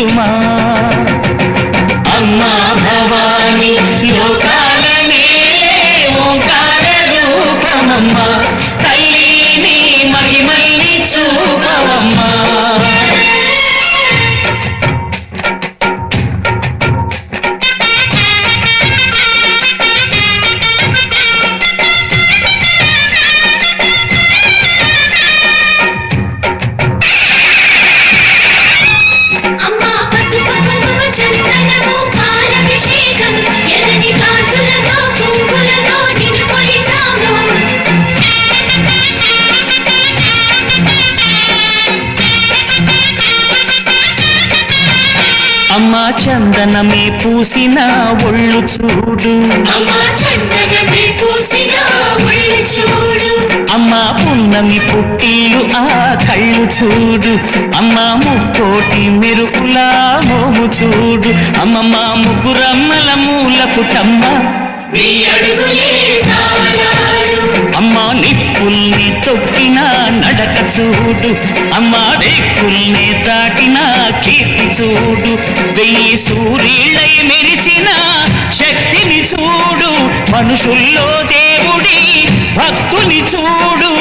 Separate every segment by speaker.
Speaker 1: సుమా అమ్మా భవాని లోకాలనే ఓంకార రూపమమ్మా తల్లిని మహిమల్ని చూపవమ్మా అమ్మా చందనమే పూసిన ఒళ్ళు చూడు అమ్మా పున్నమి పుట్టిలు ఆ కళ్ళు చూడు అమ్మా ముక్కోటి మెరుపులా మోము చూడు అమ్మమ్మ ముగ్గురమ్మల మూల పుటమ్మ అమ్మా నిప్పుల్ని తొక్కిన నడక చూడు అమ్మా రేకుల్ని దాటిన కీర్తి చూడు వెయ్యి సూర్యులై మెరిసిన శక్తిని చూడు మనుషుల్లో దేవుడి భక్తుని చూడు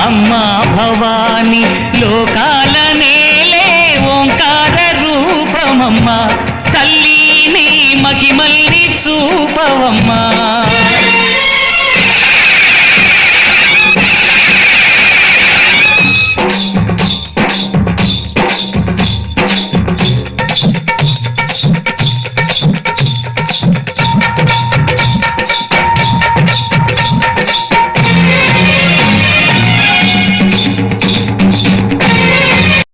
Speaker 1: అమ్మా భవాని లోకాల నేలే ఓంకార రూపమమ్మా తల్లిని మహిమల్ని చూపవమ్మా